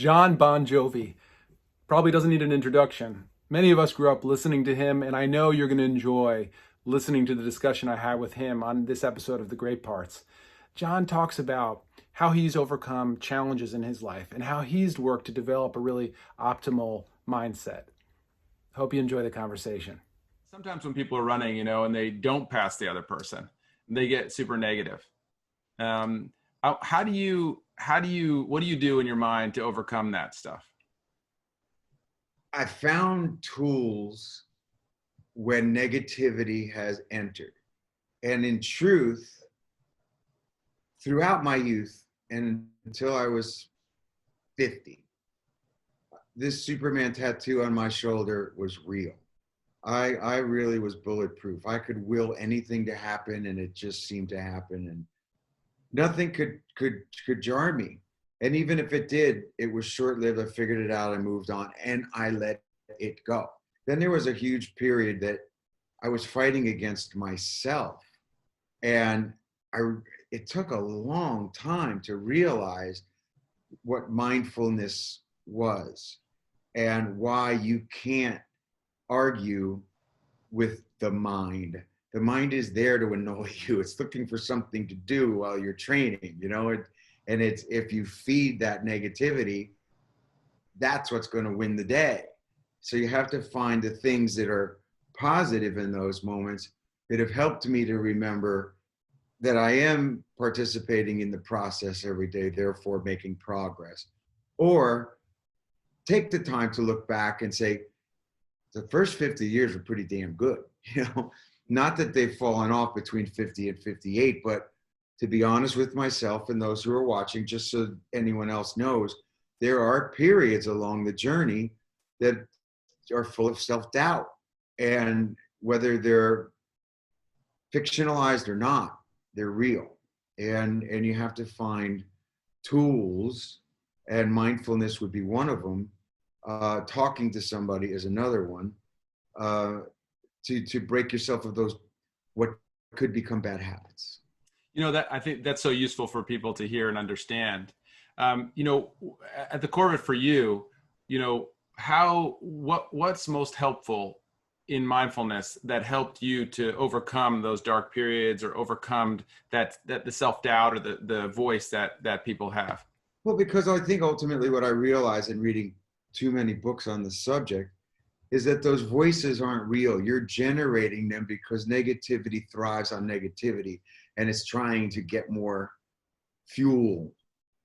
Jon Bon Jovi probably doesn't need an introduction. Many of us grew up listening to him, and I know you're going to enjoy listening to the discussion I had with him on this episode of The Great Parts. Jon talks about how he's overcome challenges in his life and how he's worked to develop a really optimal mindset. Hope you enjoy the conversation. Sometimes when people are running, and they don't pass the other person, they get super negative. Um, what do you do in your mind to overcome that stuff? I found tools when negativity has entered. And in truth, throughout my youth and until I was 50, this Superman tattoo on my shoulder was real. I really was bulletproof. I could will anything to happen and it just seemed to happen. And nothing could jar me. And even if it did, it was short-lived. I figured it out, I moved on, and I let it go. Then there was a huge period that I was fighting against myself. And it took a long time to realize what mindfulness was and why you can't argue with the mind. The mind is there to annoy you. It's looking for something to do while you're training, and it's if you feed that negativity, that's what's going to win the day. So you have to find the things that are positive in those moments that have helped me to remember that I am participating in the process every day, therefore making progress. Or take the time to look back and say, the first 50 years were pretty damn good, Not that they've fallen off between 50 and 58, but to be honest with myself and those who are watching, just so anyone else knows, there are periods along the journey that are full of self-doubt. And whether they're fictionalized or not, they're real. And you have to find tools, and mindfulness would be one of them. Talking to somebody is another one. To break yourself of those what could become bad habits. That I think that's so useful for people to hear and understand. At the core of it for you, what's most helpful in mindfulness that helped you to overcome those dark periods or overcome that the self-doubt or the voice that people have? Well, because I think ultimately what I realized in reading too many books on the subject is that those voices aren't real. You're generating them because negativity thrives on negativity, and it's trying to get more fuel,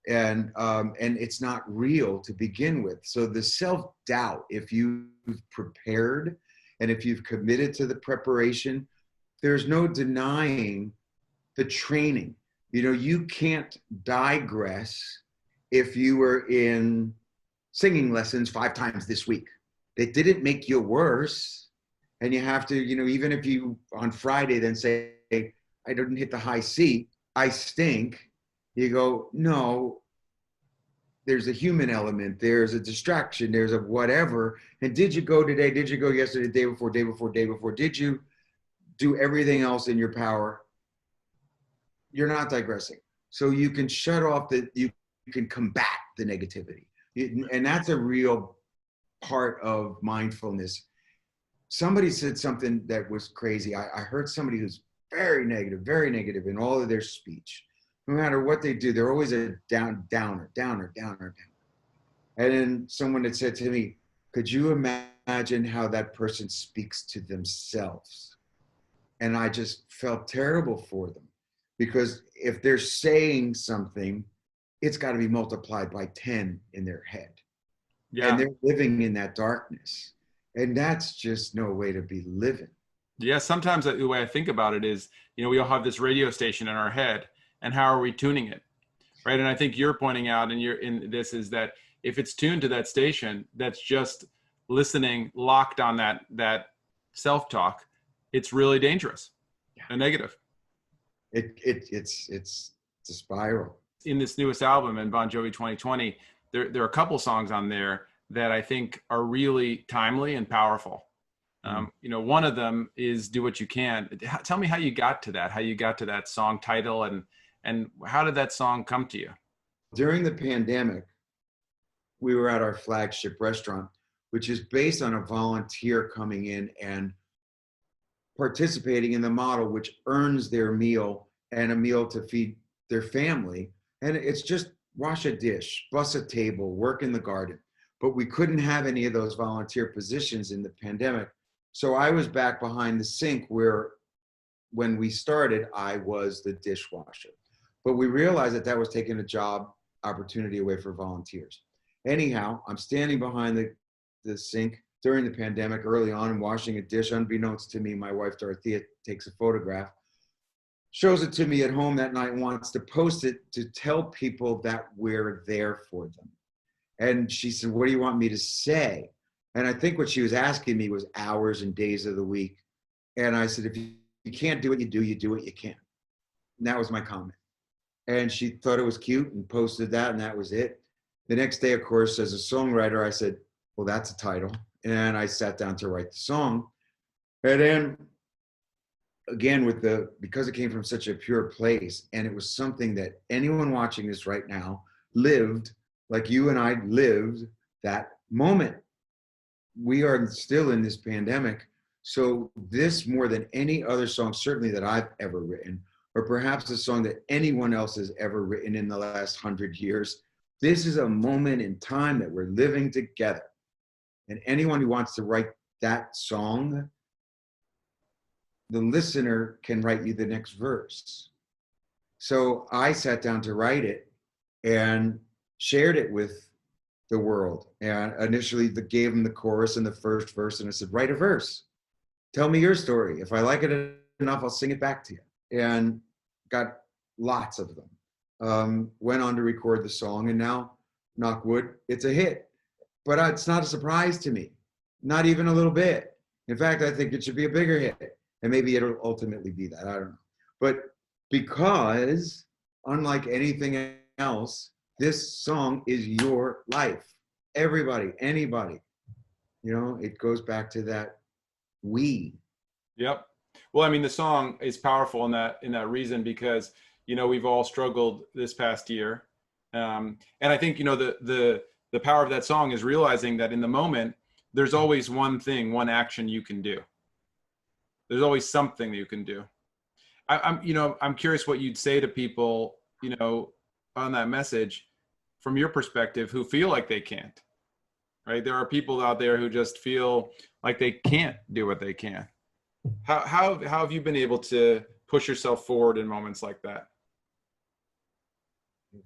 and it's not real to begin with. So the self-doubt, if you've prepared and if you've committed to the preparation, there's no denying the training. You can't digress if you were in singing lessons 5 times this week. It didn't make you worse. And you have to, even if you on Friday then say, I didn't hit the high C, I stink. You go, no, there's a human element, there's a distraction, there's a whatever. And did you go today? Did you go yesterday, day before, day before, day before? Did you do everything else in your power? You're not digressing. So you can shut off you can combat the negativity. And that's a real part of mindfulness. Somebody said something that was crazy. I heard somebody who's very negative in all of their speech. No matter what they do, they're always a downer. And then someone had said to me, could you imagine how that person speaks to themselves? And I just felt terrible for them, because if they're saying something, it's got to be multiplied by 10 in their head. Yeah. And they're living in that darkness. And that's just no way to be living. Yeah, sometimes the way I think about it is, we all have this radio station in our head, and how are we tuning it? Right. And I think you're pointing out, and you're in this, is that if it's tuned to that station, that's just listening, locked on that self-talk, it's really dangerous and negative. It's a spiral. In this newest album, in Bon Jovi 2020, there are a couple songs on there that I think are really timely and powerful. One of them is Do What You Can. Tell me how you got to that song title, and how did that song come to you? During the pandemic, we were at our flagship restaurant, which is based on a volunteer coming in and participating in the model, which earns their meal and a meal to feed their family. And it's just wash a dish, bus a table, work in the garden. But we couldn't have any of those volunteer positions in the pandemic. So I was back behind the sink where when we started, I was the dishwasher. But we realized that that was taking a job opportunity away for volunteers. Anyhow, I'm standing behind the sink during the pandemic early on and washing a dish. Unbeknownst to me, my wife Dorothea takes a photograph, shows it to me at home that night, and wants to post it to tell people that we're there for them. And she said, what do you want me to say? And I think what she was asking me was hours and days of the week. And I said, if you can't do what you do what you can. And that was my comment. And she thought it was cute and posted that, and that was it. The next day, of course, as a songwriter, I said, well, that's a title. And I sat down to write the song. And then again, because it came from such a pure place, and it was something that anyone watching this right now lived, like you and I lived that moment. We are still in this pandemic. So this, more than any other song, certainly that I've ever written, or perhaps a song that anyone else has ever written in the last 100 years, this is a moment in time that we're living together. And anyone who wants to write that song, the listener can write you the next verse. So I sat down to write it and shared it with the world. And initially gave them the chorus and the first verse, and I said, write a verse. Tell me your story. If I like it enough, I'll sing it back to you. And got lots of them. Went on to record the song, and now, knock wood, it's a hit. But it's not a surprise to me, not even a little bit. In fact, I think it should be a bigger hit. And maybe it'll ultimately be that, I don't know. But because, unlike anything else, this song is your life. Everybody, anybody. You know, it goes back to that we. Yep. Well, I mean, the song is powerful in that reason, because, you know, we've all struggled this past year. And I think, you know, the power of that song is realizing that in the moment, there's always one thing, one action you can do. There's always something that you can do. I'm curious what you'd say to people, you know, on that message from your perspective, who feel like they can't, right? There are people out there who just feel like they can't do what they can. How have you been able to push yourself forward in moments like that?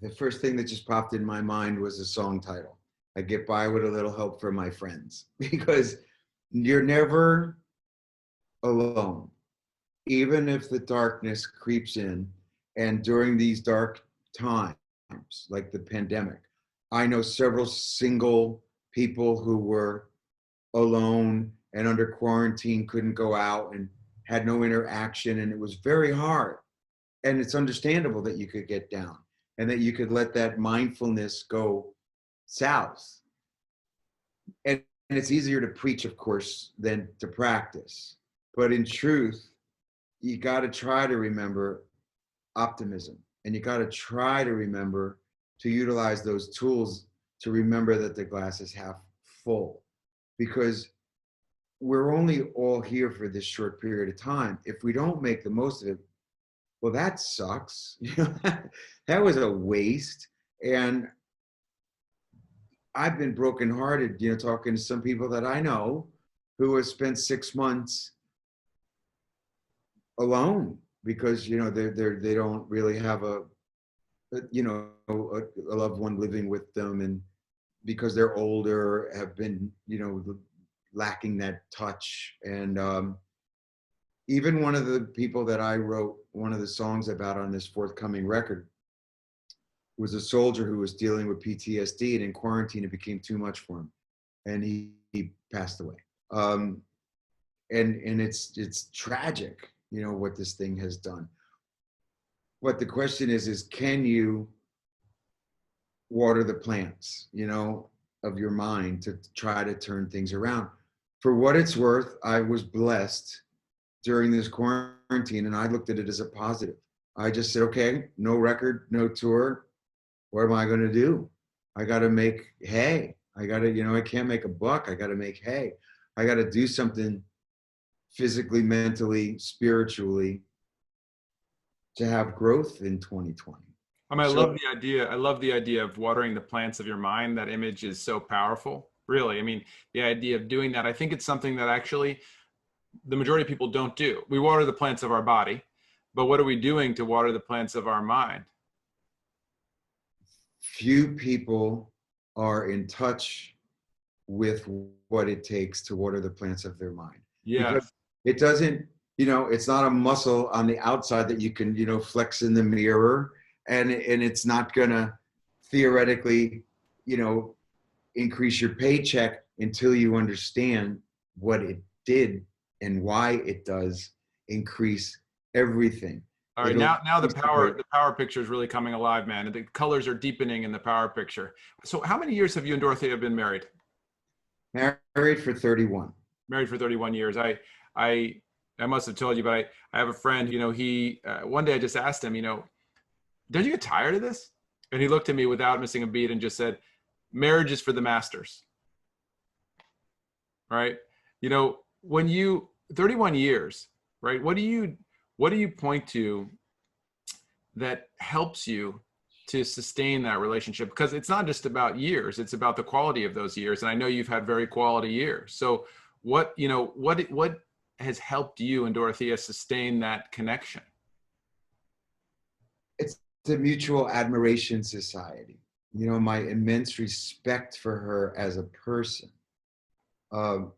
The first thing that just popped in my mind was a song title. I get by with a little help from my friends, because you're never alone. Even if the darkness creeps in, and during these dark times, like the pandemic, I know several single people who were alone and under quarantine, couldn't go out and had no interaction, and it was very hard. And it's understandable that you could get down and that you could let that mindfulness go south. And it's easier to preach, of course, than to practice. But in truth, you got to try to remember optimism, and you got to try to remember to utilize those tools to remember that the glass is half full, because we're only all here for this short period of time. If we don't make the most of it, well, that sucks. That was a waste. And I've been brokenhearted, you know, talking to some people that I know who have spent 6 months alone because, you know, they don't really have a loved one living with them, and because they're older, have been, you know, lacking that touch. And even one of the people that I wrote one of the songs about on this forthcoming record was a soldier who was dealing with PTSD, and in quarantine it became too much for him, and he passed away. And it's tragic, you know, what this thing has done. But the question is can you water the plants, you know, of your mind to try to turn things around? For what it's worth, I was blessed during this quarantine, and I looked at it as a positive. I just said, okay, no record, no tour. What am I going to do? I got to make hay. I got to, I can't make a buck. I got to make hay. I got to do something physically, mentally, spiritually to have growth in 2020. I mean, I So love the idea. I love the idea of watering the plants of your mind. That image is so powerful. Really. I mean, the idea of doing that, I think it's something that actually the majority of people don't do. We water the plants of our body, but what are we doing to water the plants of our mind? few people are in touch with what it takes to water the plants of their mind, because Yes. it doesn't, it's not a muscle on the outside that you can, flex in the mirror, and it's not gonna theoretically, you know, increase your paycheck until you understand what it did and why it does increase everything. All right. It'll Now increase the rate. the power picture is really coming alive, man. And the colors are deepening in the power picture. So how many years have you and Dorothea been married? Married for 31. Married for 31 years. I I must have told you, but I have a friend, he one day I just asked him, don't you get tired of this? And he looked at me without missing a beat and just said, marriage is for the masters. Right? When you 31 years, right? What do you point to that helps you to sustain that relationship? Because it's not just about years, it's about the quality of those years. And I know you've had very quality years. So what has helped you and Dorothea sustain that connection? It's a mutual admiration society. My immense respect for her as a person,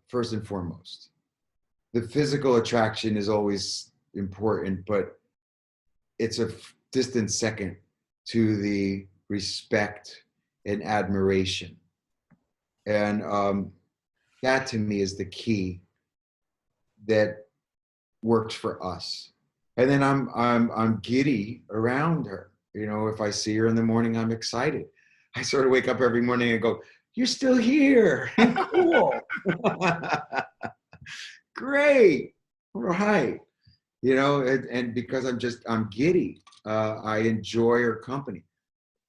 first and foremost. The physical attraction is always important, but it's a distant second to the respect and admiration. And that to me is the key that works for us. And then I'm giddy around her. If I see her in the morning, I'm excited. I sort of wake up every morning and go, "You're still here. Cool." Great. All right. And because I'm giddy, I enjoy her company.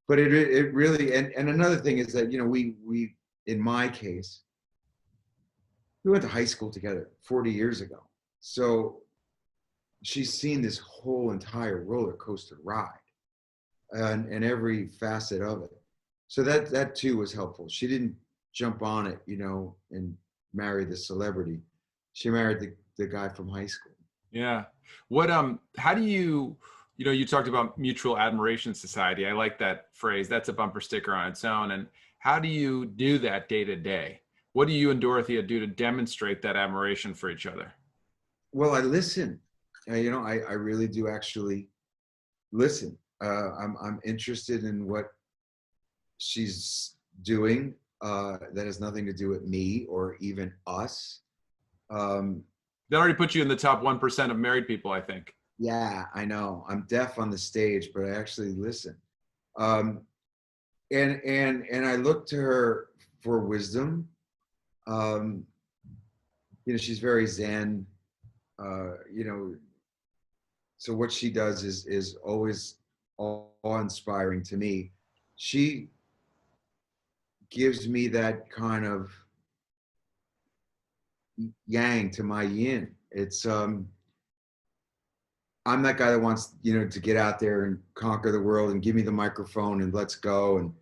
But it really, and another thing is that, we, in my case, we went to high school together 40 years ago. So she's seen this whole entire roller coaster ride and every facet of it. So that too was helpful. She didn't jump on it, and marry the celebrity. She married the guy from high school. Yeah. How do you talked about mutual admiration society. I like that phrase. That's a bumper sticker on its own. And how do you do that day to day? What do you and Dorothea do to demonstrate that admiration for each other? Well, I listen. I really do actually listen. I'm interested in what she's doing. That has nothing to do with me or even us. That already puts you in the top 1% of married people, I think. Yeah, I know. I'm deaf on the stage, but I actually listen. And I look to her for wisdom. She's very Zen. So what she does is always awe-inspiring to me. She gives me that kind of yang to my yin. It's I'm that guy that wants, to get out there and conquer the world and give me the microphone and let's go.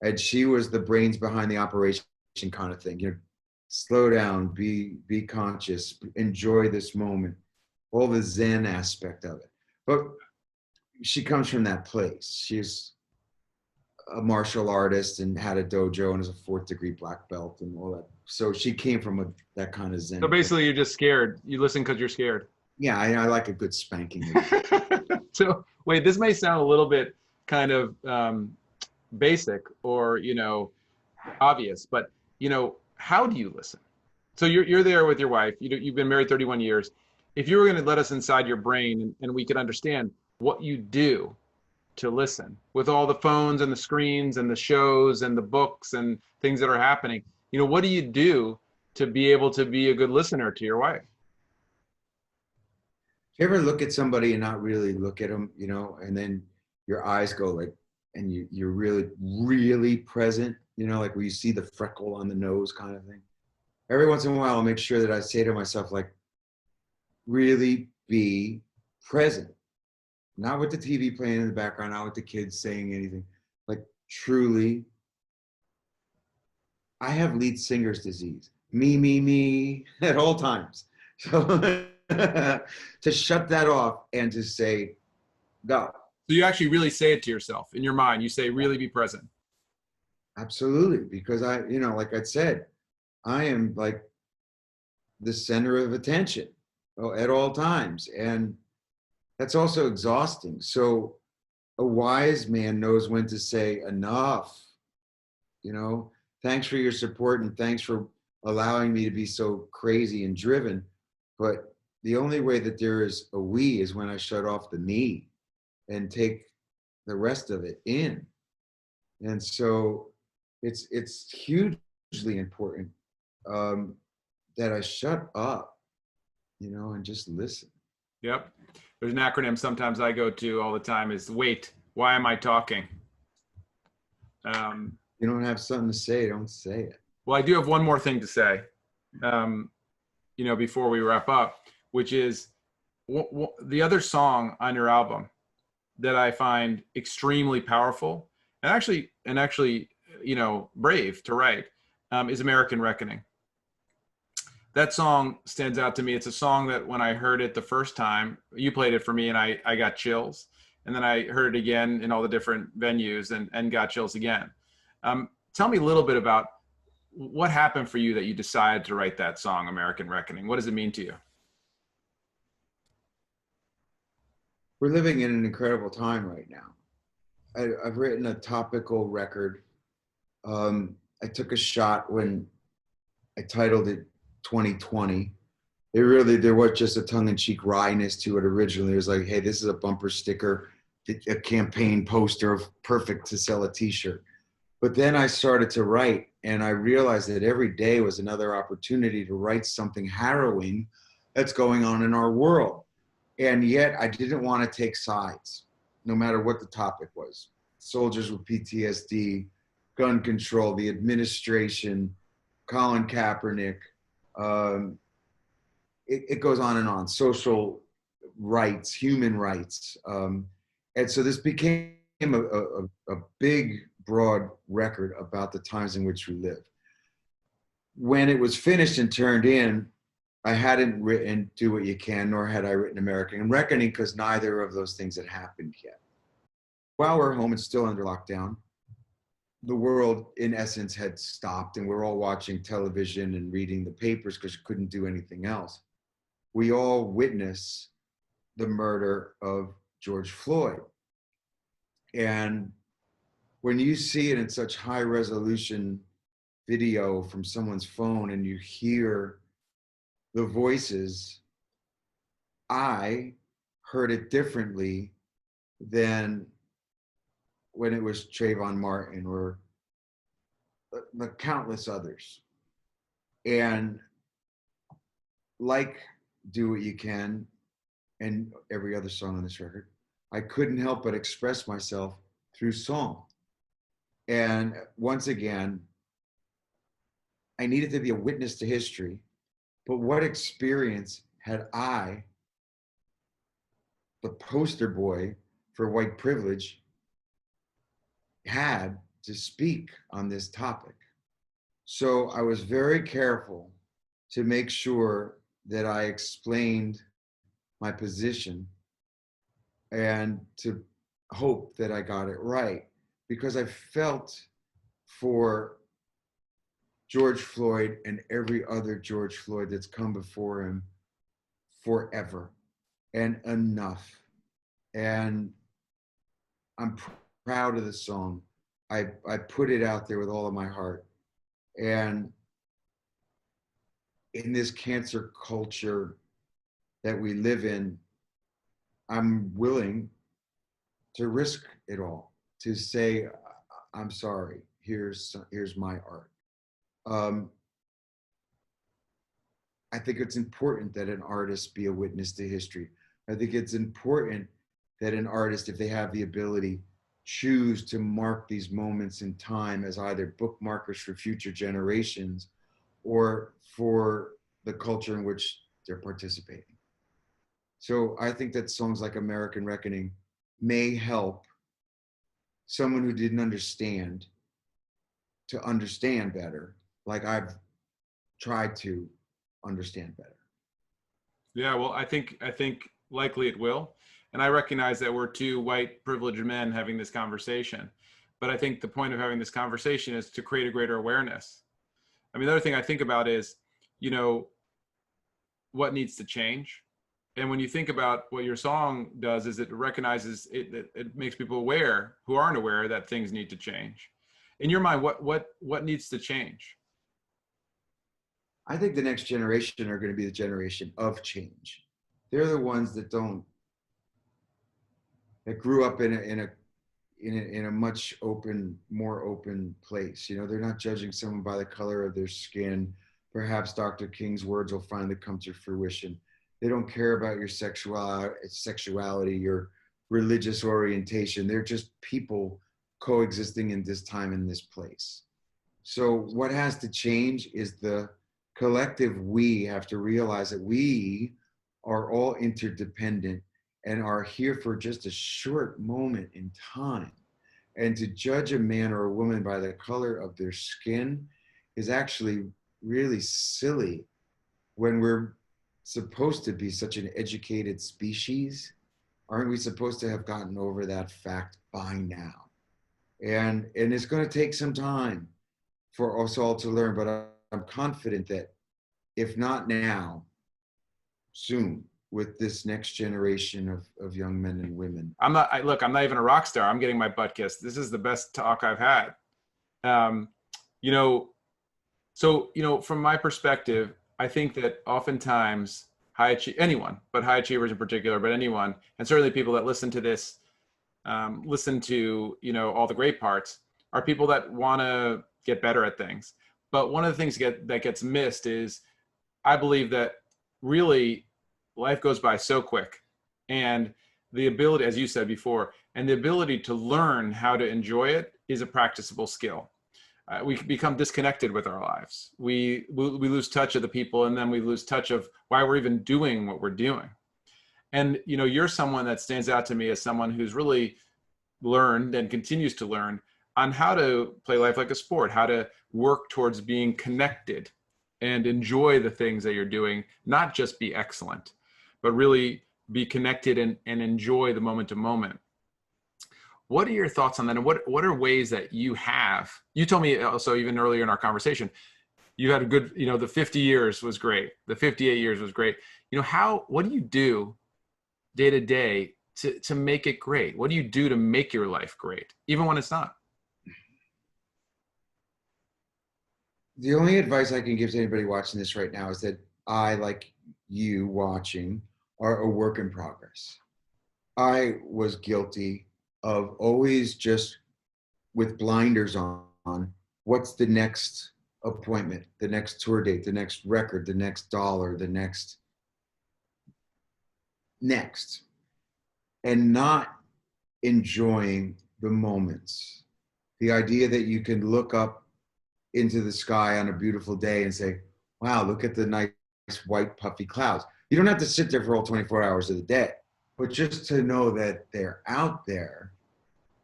And she was the brains behind the operation kind of thing. Slow down, be conscious, enjoy this moment, all the Zen aspect of it. But she comes from that place. She's a martial artist and had a dojo and is a 4th degree black belt and all that. So she came from that kind of Zen. So basically, you're just scared. You listen because you're scared. Yeah, I like a good spanking. So wait, this may sound a little bit kind of basic or obvious, but how do you listen? So you're there with your wife. You've been married 31 years. If you were going to let us inside your brain and we could understand what you do to listen with all the phones and the screens and the shows and the books and things that are happening, what do you do to be able to be a good listener to your wife? You ever look at somebody and not really look at them, and then your eyes go like and you're really, really present, you know, like where you see the freckle on the nose kind of thing. Every once in a while, I'll make sure that I say to myself, like, really be present. Not with the TV playing in the background, not with the kids saying anything. Like, truly, I have lead singer's disease. Me, at all times. So to shut that off and to say, go. So you actually really say it to yourself in your mind. You say, really be present. Absolutely. Because I, you know, like I said, I am like the center of attention at all times. And that's also exhausting. So a wise man knows when to say enough, you know, thanks for your support and thanks for allowing me to be so crazy and driven. But the only way that there is a we is when I shut off the me and take the rest of it in. And so it's hugely important that I shut up, you know, and just listen. Yep. There's an acronym sometimes I go to all the time is wait, why am I talking? You don't have something to say, don't say it. Well, I do have one more thing to say, you know, before we wrap up, which is the other song on your album that I find extremely powerful and actually, you know, brave to write is American Reckoning. That song stands out to me. It's a song that when I heard it the first time, you played it for me and I got chills. And then I heard it again in all the different venues and got chills again. Tell me a little bit about what happened for you that you decided to write that song, American Reckoning. What does it mean to you? We're living in an incredible time right now. I've written a topical record. I took a shot when I titled it 2020. There was just a tongue-in-cheek wryness to it originally. It was like, hey, this is a bumper sticker, a campaign poster of perfect to sell a t-shirt. But then I started to write and I realized that every day was another opportunity to write something harrowing that's going on in our world. And yet I didn't want to take sides, no matter what the topic was. Soldiers with PTSD, gun control, the administration, Colin Kaepernick, it goes on and on. Social rights, human rights. And so this became a big, broad record about the times in which we live. When it was finished and turned in, I hadn't written Do What You Can, nor had I written American Reckoning, because neither of those things had happened yet. While we're home and still under lockdown, the world, in essence, had stopped, and we're all watching television and reading the papers because you couldn't do anything else. We all witness the murder of George Floyd. And when you see it in such high resolution video from someone's phone and you hear the voices, I heard it differently than when it was Trayvon Martin or the countless others. And like Do What You Can and every other song on this record, I couldn't help but express myself through song. And once again, I needed to be a witness to history, but what experience had I, the poster boy for white privilege, had to speak on this topic? So I was very careful to make sure that I explained my position and to hope that I got it right, because I felt for George Floyd and every other George Floyd that's come before him forever and enough. And I'm proud of the song. I put it out there with all of my heart. And in this cancer culture that we live in, I'm willing to risk it all, to say, I'm sorry, here's my art. I think it's important that an artist be a witness to history. I think it's important that an artist, if they have the ability, choose to mark these moments in time as either bookmarkers for future generations or for the culture in which they're participating. So I think that songs like American Reckoning may help someone who didn't understand to understand better, like I've tried to understand better. Yeah, well, I think likely it will. And I recognize that we're two white privileged men having this conversation. But I think the point of having this conversation is to create a greater awareness. I mean, the other thing I think about is, you know, what needs to change. And when you think about what your song does is it recognizes it makes people aware who aren't aware that things need to change. In your mind, what needs to change? I think the next generation are going to be the generation of change. They're the ones that grew up in a much more open place. You know, they're not judging someone by the color of their skin. Perhaps Dr. King's words will finally come to fruition. They don't care about your sexuality, your religious orientation. They're just people coexisting in this time and this place. So what has to change is the collective. We have to realize that we are all interdependent and are here for just a short moment in time. And to judge a man or a woman by the color of their skin is actually really silly when we're supposed to be such an educated species. Aren't we supposed to have gotten over that fact by now? And it's going to take some time for us all to learn, but I'm confident that if not now, soon, with this next generation of young men and women. I'm not even a rock star. I'm getting my butt kissed. This is the best talk I've had. You know, so, you know, from my perspective, I think that oftentimes anyone, but high achievers in particular, but anyone, and certainly people that listen to this, listen to, you know, all the great parts, are people that want to get better at things. But one of the things that gets missed is, I believe that really life goes by so quick, and the ability, as you said before, and the ability to learn how to enjoy it is a practicable skill. We become disconnected with our lives. We lose touch of the people, and then we lose touch of why we're even doing what we're doing. And, you know, you're someone that stands out to me as someone who's really learned and continues to learn on how to play life like a sport, how to work towards being connected and enjoy the things that you're doing, not just be excellent, but really be connected and enjoy the moment to moment. What are your thoughts on that? And what are ways that you told me also even earlier in our conversation, you had a good, you know, the 50 years was great. The 58 years was great. You know, what do you do day to day to make it great? What do you do to make your life great, even when it's not? The only advice I can give to anybody watching this right now is that I, like you watching, are a work in progress. I was guilty of always just with blinders on, what's the next appointment, the next tour date, the next record, the next dollar, the next, and not enjoying the moments. The idea that you can look up into the sky on a beautiful day and say, wow, look at the nice white puffy clouds. You don't have to sit there for all 24 hours of the day, but just to know that they're out there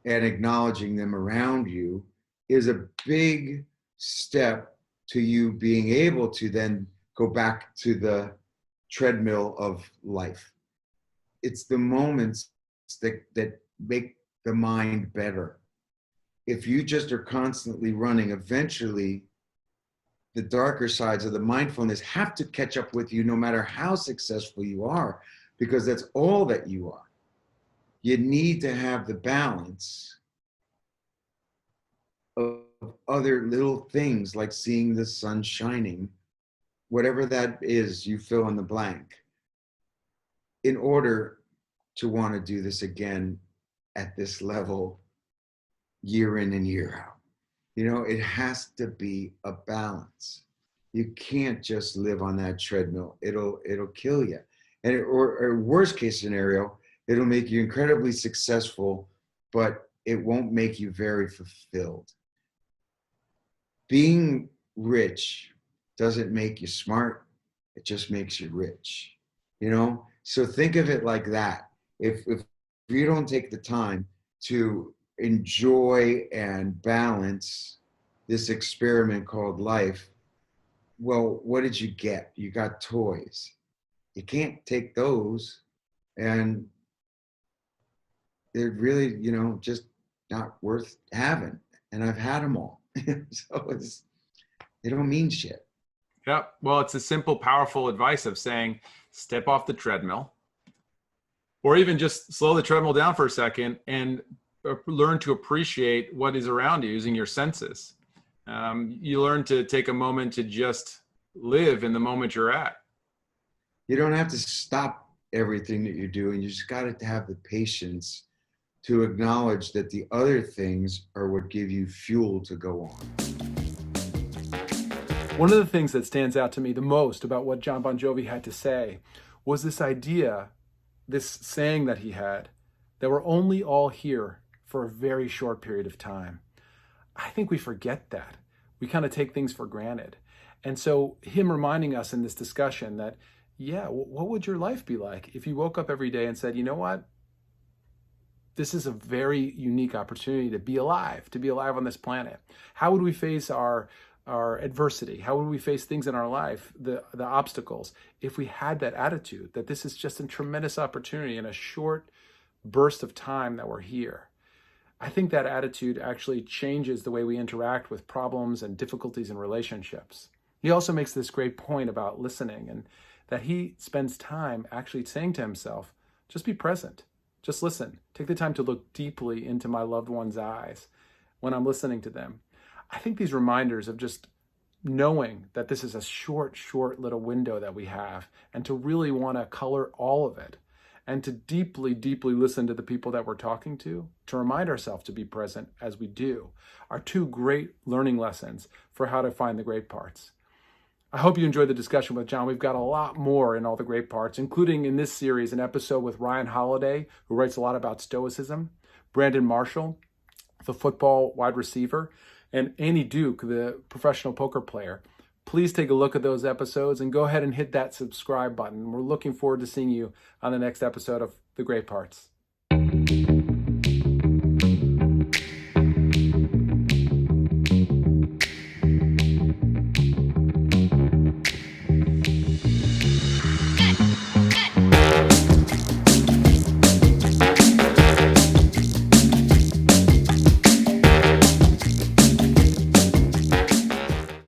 and acknowledging them around you is a big step to you being able to then go back to the treadmill of life. It's the moments that make the mind better. If you just are constantly running, eventually the darker sides of the mindfulness have to catch up with you no matter how successful you are, because that's all that you are. You need to have the balance of other little things like seeing the sun shining, whatever that is, you fill in the blank, in order to want to do this again at this level year in and year out. You know, it has to be a balance. You can't just live on that treadmill. It'll kill you. And or worst case scenario, it'll make you incredibly successful, but it won't make you very fulfilled. Being rich doesn't make you smart. It just makes you rich, you know? So think of it like that. If you don't take the time to enjoy and balance this experiment called life, well, what did you get? You got toys. You can't take those, and they're really, you know, just not worth having. And I've had them all. So they don't mean shit. Yep. Well, it's a simple, powerful advice of saying, step off the treadmill, or even just slow the treadmill down for a second and learn to appreciate what is around you using your senses. You learn to take a moment to just live in the moment you're at. You don't have to stop everything that you're doing. You just got to have the patience to acknowledge that the other things are what give you fuel to go on. One of the things that stands out to me the most about what Jon Bon Jovi had to say was this idea, this saying that he had, that we're only all here for a very short period of time. I think we forget that. We kind of take things for granted. And so him reminding us in this discussion that, yeah, what would your life be like if you woke up every day and said, you know what? This is a very unique opportunity to be alive on this planet. How would we face our adversity? How would we face things in our life, the obstacles, if we had that attitude that this is just a tremendous opportunity in a short burst of time that we're here? I think that attitude actually changes the way we interact with problems and difficulties in relationships. He also makes this great point about listening, and that he spends time actually saying to himself, just be present, just listen. Take the time to look deeply into my loved one's eyes when I'm listening to them. I think these reminders of just knowing that this is a short little window that we have, and to really want to color all of it, and to deeply listen to the people that we're talking to remind ourselves to be present as we do, are two great learning lessons for how to find the great parts. I hope you enjoyed the discussion with Jon. We've got a lot more in all the great parts, including in this series, an episode with Ryan Holiday, who writes a lot about Stoicism, Brandon Marshall, the football wide receiver, and Annie Duke, the professional poker player. Please take a look at those episodes and go ahead and hit that subscribe button. We're looking forward to seeing you on the next episode of The Great Parts.